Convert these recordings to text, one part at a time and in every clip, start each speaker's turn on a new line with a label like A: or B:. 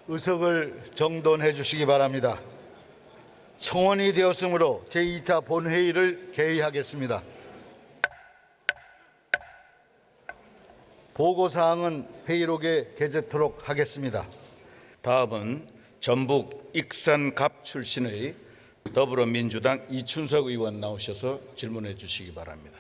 A: 의석을 정돈해 주시기 바랍니다. 성원이 되었으므로 제2차 본회의를 개의하겠습니다. 보고사항은 회의록에 게재토록 하겠습니다.
B: 다음은 전북 익산갑 출신의 더불어민주당 이춘석 의원 나오셔서 질문해 주시기 바랍니다.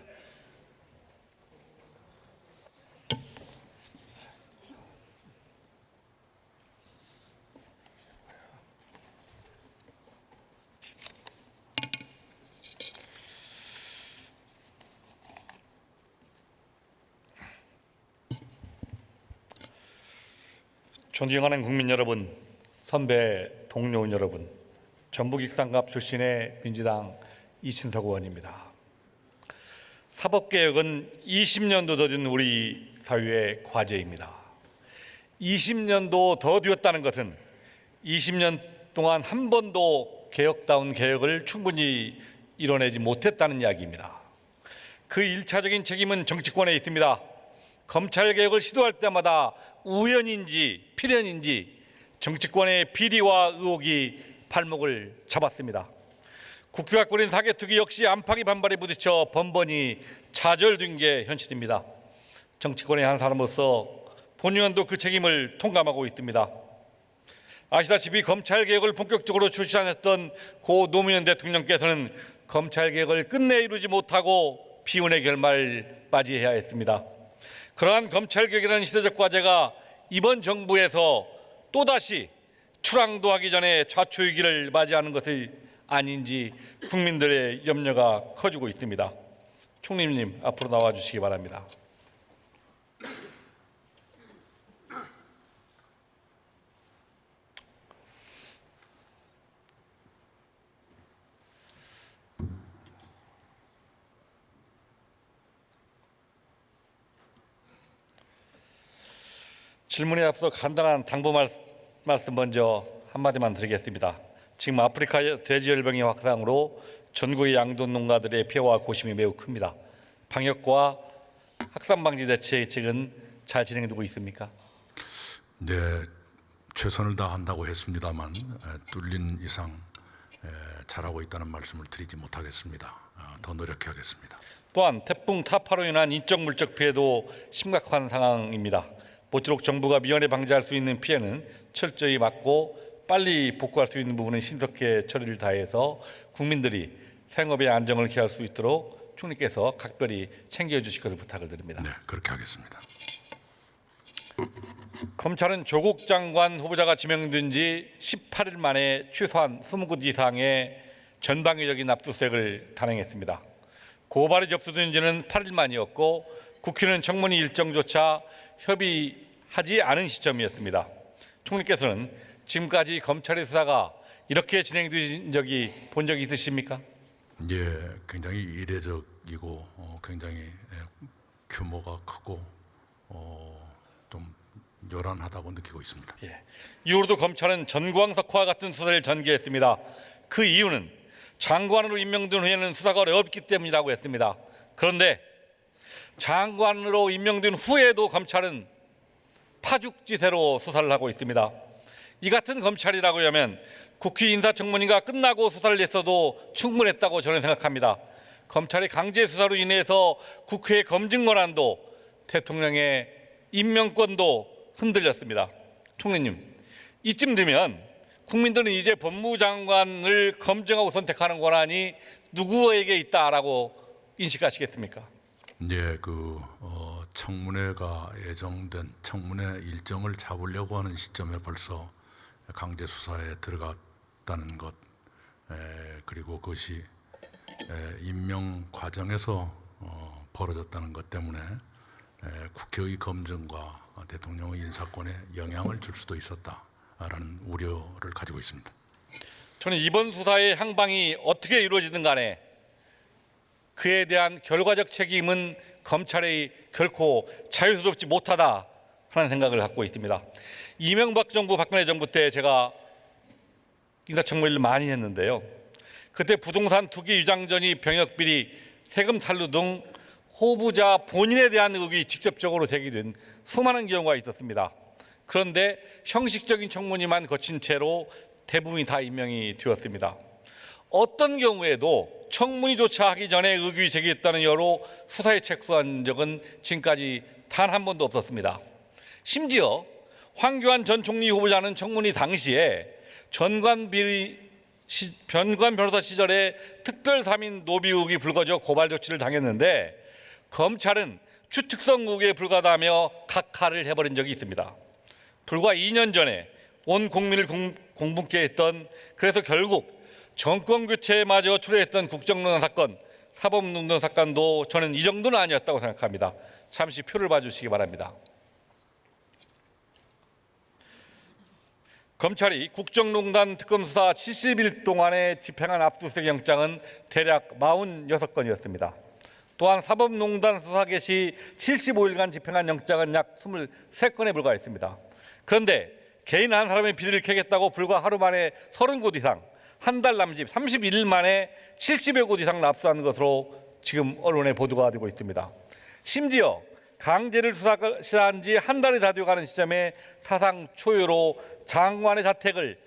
C: 존경하는 국민 여러분, 선배 동료 여러분, 전북 익산갑 출신의 민주당 이춘석 의원입니다. 사법개혁은 20년도 더 된 우리 사회의 과제입니다. 20년도 더 뒤었다는 것은 20년 동안 한 번도 개혁다운 개혁을 충분히 이뤄내지 못했다는 이야기입니다. 그 1차적인 책임은 정치권에 있습니다. 검찰개혁을 시도할 때마다 우연인지 필연인지 정치권의 비리와 의혹이 발목을 잡았습니다. 국회가 꾸린 사개특위 역시 안팎의 반발에 부딪혀 번번이 좌절된 게 현실입니다. 정치권의 한 사람으로서 본 의원도 그 책임을 통감하고 있습니다. 아시다시피 검찰개혁을 본격적으로 출시하셨던 고 노무현 대통령께서는 검찰개혁을 끝내 이루지 못하고 비운의 결말을 맞이해야 했습니다. 그러한 검찰개혁이라는 시대적 과제가 이번 정부에서 또다시 출항도 하기 전에 좌초위기를 맞이하는 것이 아닌지 국민들의 염려가 커지고 있습니다. 총리님, 앞으로 나와 주시기 바랍니다. 질문에 앞서 간단한 당부 말씀 먼저 한마디만 드리겠습니다. 지금 아프리카 돼지열병의 확산으로 전국의 양돈 농가들의 피해와 고심이 매우 큽니다. 방역과 확산 방지 대책은 잘 진행되고 있습니까?
D: 네, 최선을 다한다고 했습니다만 뚫린 이상 잘하고 있다는 말씀을 드리지 못하겠습니다. 더 노력하겠습니다.
C: 또한 태풍 타파로 인한 인적 물적 피해도 심각한 상황입니다. 모쪼록 정부가 미연에 방지할 수 있는 피해는 철저히 막고 빨리 복구할 수 있는 부분은 신속히 처리를 다해서 국민들이 생업의 안정을 기할 수 있도록 총리께서 각별히 챙겨주실 것을 부탁을 드립니다.
D: 네, 그렇게 하겠습니다.
C: 검찰은 조국 장관 후보자가 지명된 지 18일 만에 최소한 20곳 이상의 전방위적인 압수수색을 단행했습니다. 고발이 접수된 지는 8일 만이었고 국회는 청문회 일정조차 협의하지 않은 시점이었습니다. 총리께서는 지금까지 검찰의 수사가 이렇게 진행된 적이 본 적이 있으십니까?
D: 예, 굉장히 이례적이고 굉장히 규모가 크고 좀 요란하다고 느끼고 있습니다.
C: 예. 이후로도 검찰은 전광석화와 같은 수사를 전개했습니다. 그 이유는 장관으로 임명된 후에는 수사가 어렵기 때문이라고 했습니다. 그런데 장관으로 임명된 후에도 검찰은 파죽지세로 수사를 하고 있습니다. 이 같은 검찰이라고 하면 국회 인사청문회가 끝나고 수사를 했어도 충분했다고 저는 생각합니다. 검찰의 강제 수사로 인해서 국회의 검증 권한도 대통령의 임명권도 흔들렸습니다. 총리님, 이쯤 되면 국민들은 이제 법무장관을 검증하고 선택하는 권한이 누구에게 있다라고 인식하시겠습니까?
D: 네, 청문회가 예정된 청문회 일정을 잡으려고 하는 시점에 벌써 강제 수사에 들어갔다는 것, 그리고 그것이 임명 과정에서 벌어졌다는 것 때문에 국회의 검증과 대통령의 인사권에 영향을 줄 수도 있었다라는 우려를 가지고 있습니다.
C: 저는 이번 수사의 향방이 어떻게 이루어지든 간에 그에 대한 결과적 책임은 검찰이 결코 자유스럽지 못하다 하는 생각을 갖고 있습니다. 이명박 정부, 박근혜 정부 때 제가 인사청문회를 많이 했는데요. 그때 부동산 투기, 유장전이, 병역비리, 세금 탈루 등 후보자 본인에 대한 의혹이 직접적으로 제기된 수많은 경우가 있었습니다. 그런데 형식적인 청문회만 거친 채로 대부분이 다 임명이 되었습니다. 어떤 경우에도 청문회조차 하기 전에 의혹이 제기했다는 여로 수사에 착수한 적은 지금까지 단 한 번도 없었습니다. 심지어 황교안 전 총리 후보자는 청문회 당시에 변관 변호사 시절에 특별 3인 노비 의혹이 불거져 고발 조치를 당했는데 검찰은 추측성 의혹에 불과하다며 각하를 해버린 적이 있습니다. 불과 2년 전에 온 국민을 공분케 했던, 그래서 결국 정권 교체마저 초래했던 국정농단 사건, 사법농단 사건도 저는 이 정도는 아니었다고 생각합니다. 잠시 표를 봐주시기 바랍니다. 검찰이 국정농단 특검 수사 70일 동안에 집행한 압수수색 영장은 대략 46건이었습니다. 또한 사법농단 수사 개시 75일간 집행한 영장은 약 23건에 불과했습니다. 그런데 개인 한 사람의 비리를 캐겠다고 불과 하루 만에 30곳 이상, 한 달 남짓 31일 만에 70여 곳 이상 납수한 것으로 지금 언론에 보도가 되고 있습니다. 심지어 강제를 수사한 지 한 달이 다 되어가는 시점에 사상 초유로 장관의 자택을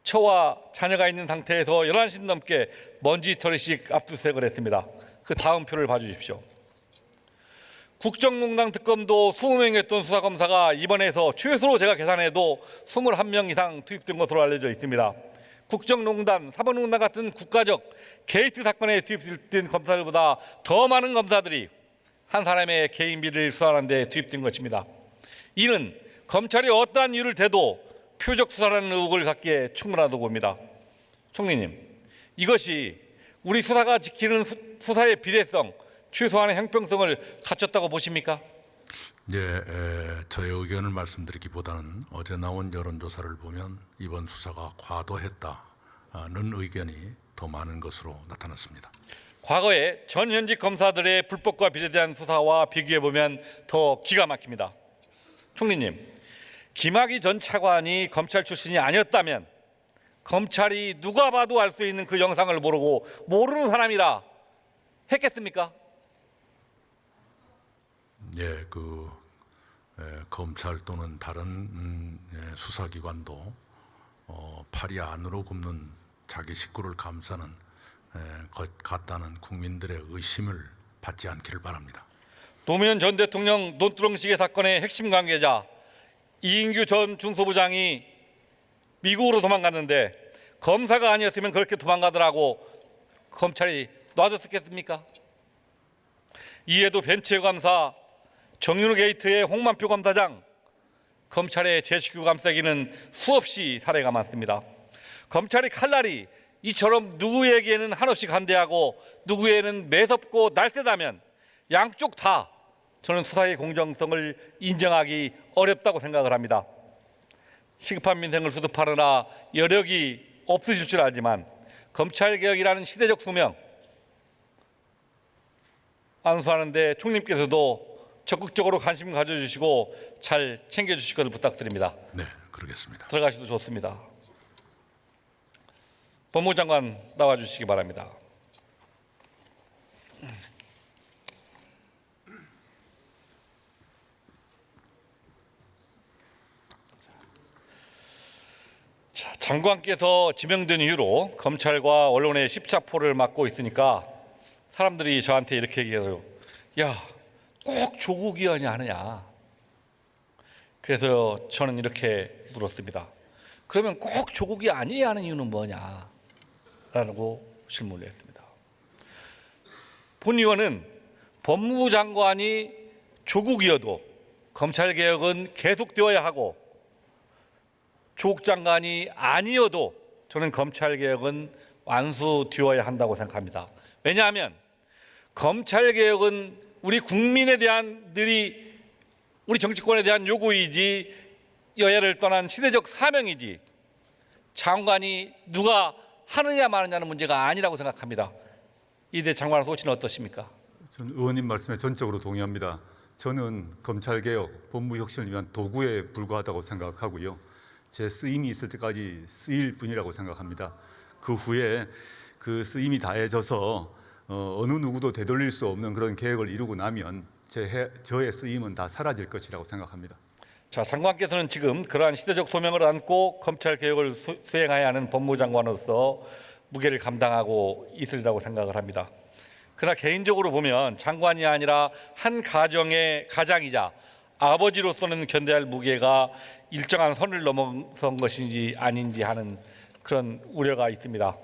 C: 처와 자녀가 있는 상태에서 11시 넘게 먼지털이씩 압수수색을 했습니다. 그 다음 표를 봐주십시오. 국정농단 특검도 20명이었던 수사검사가 이번에서 최소로 제가 계산해도 21명 이상 투입된 것으로 알려져 있습니다. 국정농단, 사법농단 같은 국가적 게이트 사건에 투입된 검사들보다 더 많은 검사들이 한 사람의 개인 비리를 수사하는 데 투입된 것입니다. 이는 검찰이 어떠한 이유를 대도 표적 수사라는 의혹을 갖기에 충분하다고 봅니다. 총리님, 이것이 우리 수사가 지키는 수사의 비례성, 최소한의 형평성을 갖췄다고 보십니까?
D: 저의 의견을 말씀드리기보다는 어제 나온 여론조사를 보면 이번 수사가 과도했다는 의견이 더 많은 것으로 나타났습니다.
C: 과거에 전 현직 검사들의 불법과 비리에 수사와 비교해보면 더 기가 막힙니다. 총리님, 김학의 전 차관이 검찰 출신이 아니었다면 검찰이 누가 봐도 알 수 있는 그 영상을 모르고 모르는 사람이라 했겠습니까?
D: 검찰 또는 다른 수사기관도 팔이 안으로 굽는 자기 식구를 감싸는 것 같다는 국민들의 의심을 받지 않기를 바랍니다.
C: 노무현 전 대통령 논두렁시계 사건의 핵심 관계자 이인규 전 중소부장이 미국으로 도망갔는데 검사가 아니었으면 그렇게 도망가더라고 검찰이 놔뒀겠습니까? 이에도 벤츠 감사, 정윤우 게이트의 홍만표 검사장, 검찰의 제 식구 감싸기는 수없이 사례가 많습니다. 검찰의 칼날이 이처럼 누구에게는 한없이 간대하고 누구에게는 매섭고 날쌔다면 양쪽 다 저는 수사의 공정성을 인정하기 어렵다고 생각을 합니다. 시급한 민생을 수습하느라 여력이 없으실 줄 알지만 검찰개혁이라는 시대적 소명 안수하는 데 총리께서도 적극적으로 관심 가져주시고 잘 챙겨주실 것을 부탁드립니다.
D: 네, 그러겠습니다.
C: 들어가셔도 좋습니다. 법무부 장관 나와주시기 바랍니다. 장관께서 지명된 이후로 검찰과 언론의 십자포를 맡고 있으니까 사람들이 저한테 이렇게 얘기해요. 야, 꼭 조국 의원이 하느냐. 그래서 저는 이렇게 물었습니다. 그러면 꼭 조국이 아니어야 하는 이유는 뭐냐? 라고 질문을 했습니다. 본 의원은 법무부 장관이 조국이어도 검찰개혁은 계속되어야 하고 조국 장관이 아니어도 저는 검찰개혁은 완수되어야 한다고 생각합니다. 왜냐하면 검찰개혁은 우리 국민에 대한 우리 정치권에 대한 요구이지 여야를 떠난 시대적 사명이지 장관이 누가 하느냐 마느냐는 문제가 아니라고 생각합니다. 이대 장관 소신은 어떠십니까?
E: 저는 의원님 말씀에 전적으로 동의합니다. 저는 검찰개혁, 법무혁신을 위한 도구에 불과하다고 생각하고요. 제 쓰임이 있을 때까지 쓰일 뿐이라고 생각합니다. 그 후에 그 쓰임이 다해져서 어느 누구도 되돌릴 수 없는 그런 계획을 이루고 나면 저의 쓰임은 다 사라질 것이라고 생각합니다.
C: 자, 장관께서는 지금 그러한 시대적 소명을 안고 검찰 개혁을 수행해야 하는 법무장관으로서 무게를 감당하고 있으리라고 생각을 합니다. 그러나 개인적으로 보면 장관이 아니라 한 가정의 가장이자 아버지로서는 견뎌야 할 무게가 일정한 선을 넘어선 것인지 아닌지 하는 그런 우려가 있습니다.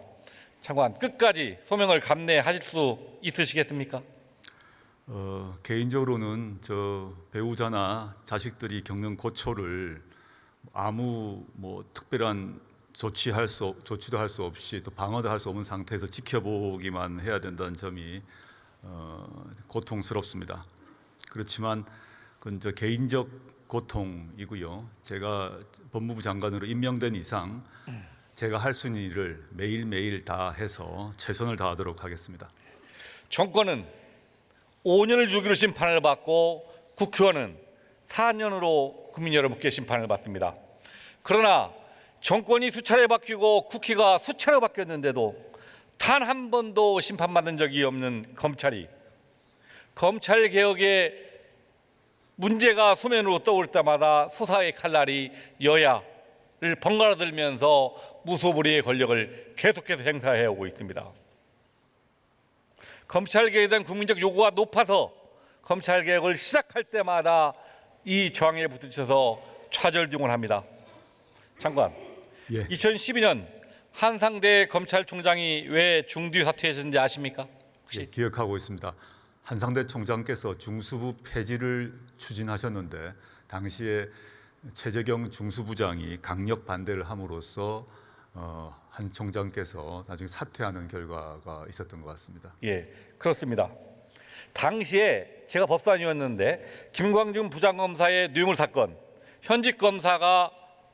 C: 장관, 끝까지 소명을 감내하실 수 있으시겠습니까?
E: 개인적으로는 저 배우자나 자식들이 겪는 고초를 아무 특별한 조치도 할 수 없이 또 방어도 할 수 없는 상태에서 지켜보기만 해야 된다는 점이 고통스럽습니다. 그렇지만 그건 저 개인적 고통이고요. 제가 법무부 장관으로 임명된 이상 제가 할 수 있는 일을 매일매일 다 해서 최선을 다하도록 하겠습니다.
C: 정권은 5년을 주기로 심판을 받고 국회의원은 4년으로 국민 여러분께 심판을 받습니다. 그러나 정권이 수차례 바뀌고 국회가 수차례 바뀌었는데도 단 한 번도 심판받은 적이 없는 검찰이 검찰개혁의 문제가 수면으로 떠올 때마다 수사의 칼날이 여야를 번갈아 들면서 무소불위의 권력을 계속해서 행사해 오고 있습니다. 검찰개혁에 대한 국민적 요구가 높아서 검찰개혁을 시작할 때마다 이 저항에 부딪혀서 좌절중을 합니다. 장관,
E: 예.
C: 2012년 한상대 검찰총장이 왜 중뒤 사퇴했는지 아십니까? 혹시?
E: 예, 기억하고 있습니다. 한상대 총장께서 중수부 폐지를 추진하셨는데 당시에 최재경 중수부장이 강력 반대를 함으로써 한 총장께서 나중에 사퇴하는 결과가 있었던 것 같습니다.
C: 예, 그렇습니다. 당시에 제가 법사위원이었는데 김광준 부장검사의 뇌물 사건, 현직 검사가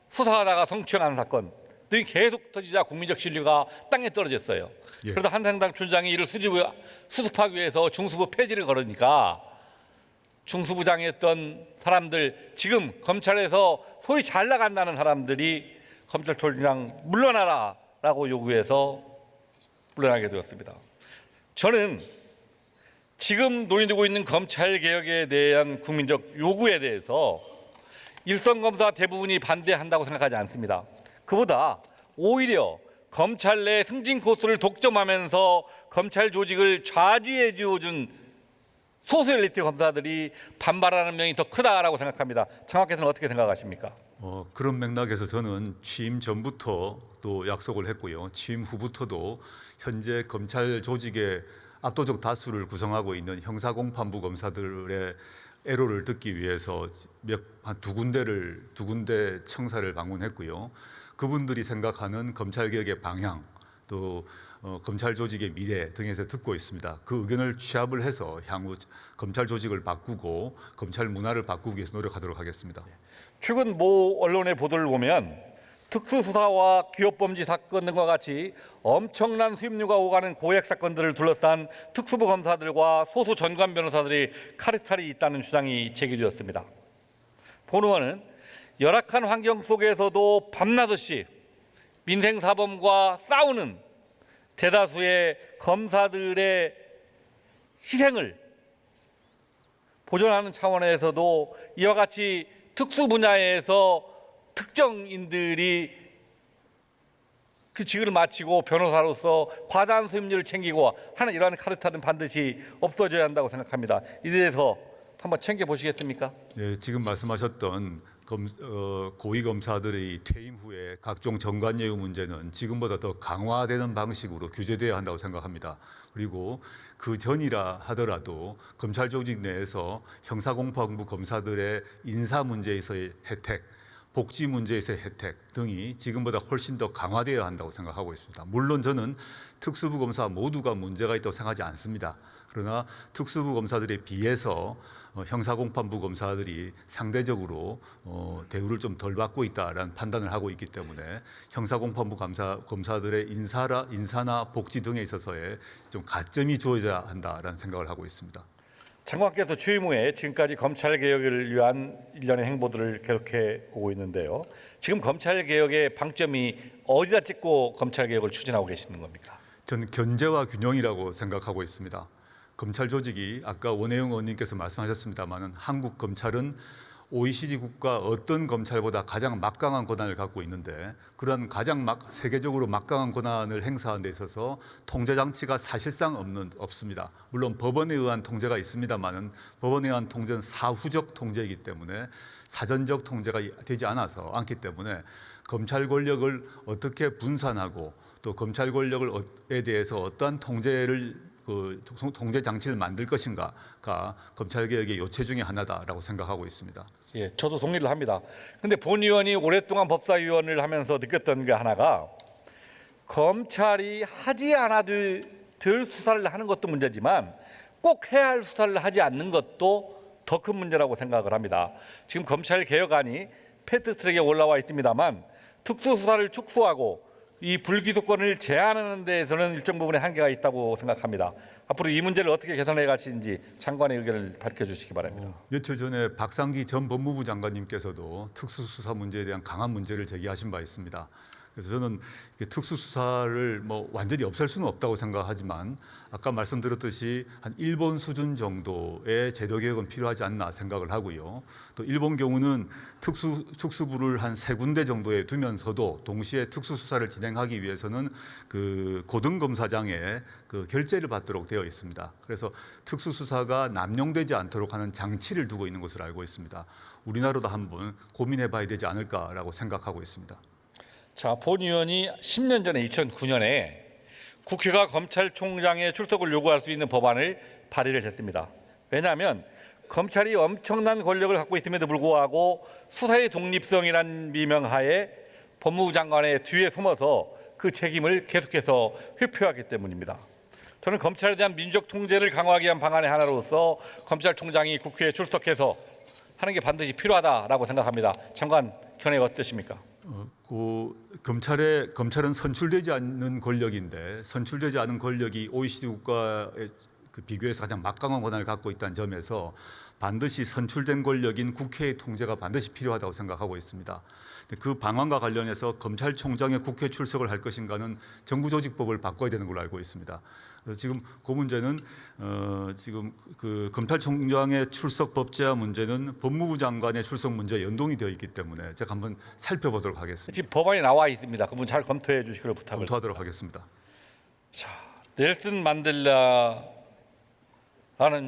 C: 수사하다가 성추행하는 사건 등이 계속 터지자 국민적 신뢰가 땅에 떨어졌어요.
E: 예.
C: 그러다 한상당 총장이 이를 수습하기 위해서 중수부 폐지를 걸으니까 중수부장이었던 사람들, 지금 검찰에서 소위 잘 나간다는 사람들이 검찰총장 물러나라라고 요구해서 물러나게 되었습니다. 저는 지금 논의되고 있는 검찰개혁에 대한 국민적 요구에 대해서 일선 검사 대부분이 반대한다고 생각하지 않습니다. 그보다 오히려 검찰 내 승진 코스를 독점하면서 검찰 조직을 좌지해 주어준 소수 엘리트 검사들이 반발하는 면이 더 크다라고 생각합니다. 장관께서는 어떻게 생각하십니까?
E: 그런 맥락에서 저는 취임 전부터 또 약속을 했고요. 취임 후부터도 현재 검찰 조직의 압도적 다수를 구성하고 있는 형사공판부 검사들의 애로를 듣기 위해서 한 두 군데 청사를 방문했고요. 그분들이 생각하는 검찰개혁의 방향, 또 검찰 조직의 미래 등에서 듣고 있습니다. 그 의견을 취합을 해서 향후 검찰 조직을 바꾸고 검찰 문화를 바꾸기 위해서 노력하도록 하겠습니다.
C: 최근 모 언론의 보도를 보면 특수수사와 기업범죄 사건 등과 같이 엄청난 수임료가 오가는 고액 사건들을 둘러싼 특수부 검사들과 소수 전관 변호사들이 카르텔이 있다는 주장이 제기되었습니다. 본 의원은 열악한 환경 속에서도 밤낮없이 민생사범과 싸우는 대다수의 검사들의 희생을 보존하는 차원에서도 이와 같이 특수 분야에서 특정인들이 그 직을 마치고 변호사로서 과다한 수임료를 챙기고 하는 이러한 카르텔은 반드시 없어져야 한다고 생각합니다. 이에 대해서 한번 챙겨보시겠습니까?
E: 네, 지금 말씀하셨던 고위 검사들의 퇴임 후에 각종 정관예우 문제는 지금보다 더 강화되는 방식으로 규제되어야 한다고 생각합니다. 그리고 그 전이라 하더라도 검찰 조직 내에서 형사공판부 검사들의 인사 문제에서의 혜택, 복지 문제에서의 혜택 등이 지금보다 훨씬 더 강화되어야 한다고 생각하고 있습니다. 물론 저는 특수부 검사 모두가 문제가 있다고 생각하지 않습니다. 그러나 특수부 검사들에 비해서 형사공판부 검사들이 상대적으로 대우를 좀 덜 받고 있다라는 판단을 하고 있기 때문에 형사공판부 검사들의 인사나 복지 등에 있어서의 좀 가점이 주어져야 한다라는 생각을 하고 있습니다.
C: 장관께서 취임 후에 지금까지 검찰개혁을 위한 일련의 행보들을 계속해 오고 있는데요. 지금 검찰개혁의 방점이 어디다 찍고 검찰개혁을 추진하고 계시는 겁니까?
E: 저는 견제와 균형이라고 생각하고 있습니다. 검찰 조직이 아까 원혜영 의원님께서 말씀하셨습니다마는 한국 검찰은 OECD 국가 어떤 검찰보다 가장 막강한 권한을 갖고 있는데 그런 세계적으로 막강한 권한을 행사하는 데 있어서 통제 장치가 사실상 없습니다. 물론 법원에 의한 통제가 있습니다만은 법원에 의한 통제는 사후적 통제이기 때문에 사전적 통제가 되지 않기 때문에 검찰 권력을 어떻게 분산하고 또 검찰 권력에 대해서 어떠한 통제 장치를 만들 것인가가 검찰 개혁의 요체 중에 하나다라고 생각하고 있습니다.
C: 예, 저도 동의를 합니다. 근데 본 의원이 오랫동안 법사위원을 하면서 느꼈던 게 하나가 검찰이 하지 않아도 될 수사를 하는 것도 문제지만 꼭 해야 할 수사를 하지 않는 것도 더 큰 문제라고 생각을 합니다. 지금 검찰 개혁안이 패스트트랙에 올라와 있습니다만 특수수사를 축소하고 이 불기소권을 제한하는 데에서는 일정 부분의 한계가 있다고 생각합니다. 앞으로 이 문제를 어떻게 개선해 가시는지 장관의 의견을 밝혀주시기 바랍니다.
E: 며칠 전에 박상기 전 법무부 장관님께서도 특수수사 문제에 대한 강한 문제를 제기하신 바 있습니다. 그래서 저는 특수수사를 완전히 없앨 수는 없다고 생각하지만 아까 말씀드렸듯이 한 일본 수준 정도의 제도 개혁은 필요하지 않나 생각을 하고요. 또 일본 경우는 특수부를 한 3군데 정도에 두면서도 동시에 특수수사를 진행하기 위해서는 그 고등검사장의 그 결재를 받도록 되어 있습니다. 그래서 특수수사가 남용되지 않도록 하는 장치를 두고 있는 것으로 알고 있습니다. 우리나라도 한번 고민해 봐야 되지 않을까라고 생각하고 있습니다.
C: 자, 본 의원이 10년 전에 2009년에 국회가 검찰총장의 출석을 요구할 수 있는 법안을 발의를 했습니다. 왜냐하면 검찰이 엄청난 권력을 갖고 있음에도 불구하고 수사의 독립성이란 미명하에 법무부 장관의 뒤에 숨어서 그 책임을 계속해서 회피하기 때문입니다. 저는 검찰에 대한 민족 통제를 강화하기 위한 방안의 하나로서 검찰총장이 국회에 출석해서 하는 게 반드시 필요하다라고 생각합니다. 장관 견해가 어떠십니까?
E: 검찰은 선출되지 않는 권력인데 선출되지 않은 권력이 OECD 국가에 비교해서 가장 막강한 권한을 갖고 있다는 점에서 반드시 선출된 권력인 국회의 통제가 반드시 필요하다고 생각하고 있습니다. 그 방안과 관련해서 검찰총장의 국회 출석을 할 것인가는 정부조직법을 바꿔야 되는 걸로 알고 있습니다. 그래서 지금 그 문제는 지금 그 검찰총장의 출석 법제화 문제는 법무부 장관의 출석 문제에 연동이 되어 있기 때문에 제가 한번 살펴보도록 하겠습니다.
C: 지금 법안이 나와 있습니다. 그분 잘 검토해 주시기를 부탁을.
E: 검토하도록 하겠습니다.
C: 자, 넬슨 만델라라는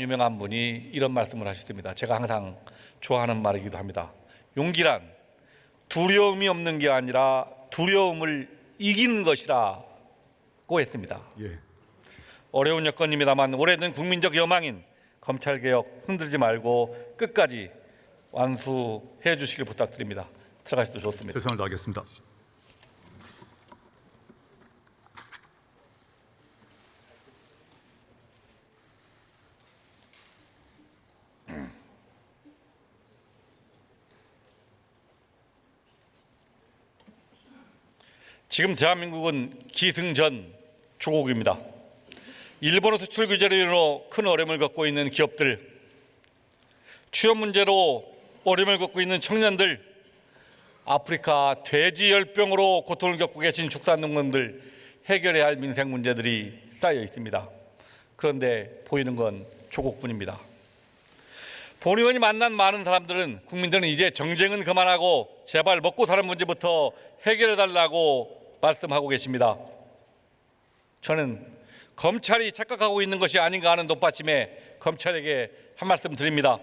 C: 유명한 분이 이런 말씀을 하셨습니다. 제가 항상 좋아하는 말이기도 합니다. 용기란 두려움이 없는 게 아니라 두려움을 이기는 것이라고 했습니다.
E: 예.
C: 어려운 여건입니다만 오래된 국민적 여망인 검찰개혁 흔들지 말고 끝까지 완수해 주시길 부탁드립니다. 들어가셔도 좋습니다.
E: 최선을 다하겠습니다.
C: 지금 대한민국은 기승전 조국입니다. 일본어 수출 규제로 인해 큰 어려움을 겪고 있는 기업들, 취업 문제로 어려움을 겪고 있는 청년들, 아프리카 돼지열병으로 고통을 겪고 계신 축산농민들, 해결해야 할 민생 문제들이 쌓여 있습니다. 그런데 보이는 건 조국뿐입니다. 본 의원이 만난 많은 사람들은 국민들은 이제 정쟁은 그만하고 제발 먹고 사는 문제부터 해결해달라고 말씀하고 계십니다. 저는 검찰이 착각하고 있는 것이 아닌가 하는 덧받침에 검찰에게 한 말씀 드립니다.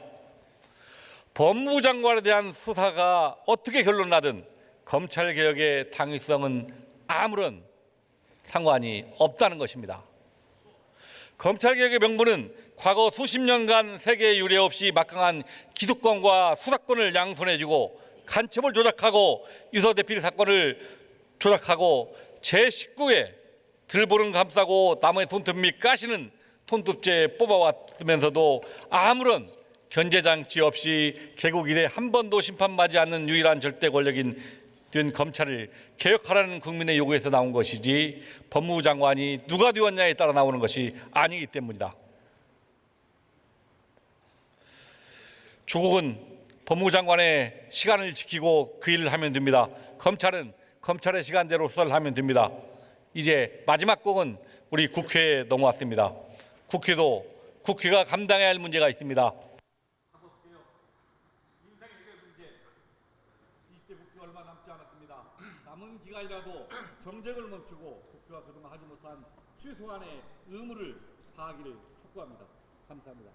C: 법무부 장관에 대한 수사가 어떻게 결론나든 검찰개혁의 당위성은 아무런 상관이 없다는 것입니다. 검찰개혁의 명분은 과거 수십 년간 세계의 유례 없이 막강한 기소권과 수사권을 양손해주고 간첩을 조작하고 유서대필 사건을 조작하고 제19회 들보는 감싸고 남의 손톱 밑 까시는 손톱제 뽑아왔으면서도 아무런 견제장치 없이 개국 이래 한 번도 심판받지 않는 유일한 절대 권력인 된 검찰을 개혁하라는 국민의 요구에서 나온 것이지 법무부 장관이 누가 되었냐에 따라 나오는 것이 아니기 때문이다. 조국은 법무부 장관의 시간을 지키고 그 일을 하면 됩니다. 검찰은 검찰의 시간대로 수사를 하면 됩니다. 이제 마지막 곡은 우리 국회에 넘어왔습니다. 국회가 감당해야 할 문제가 있습니다. 투표 얼마 남지 않았습니다. 남은 기간이라도 정쟁을 멈추고 국회가 그동안 하지 못한 최소한의 의무를 다하기를 촉구합니다. 감사합니다.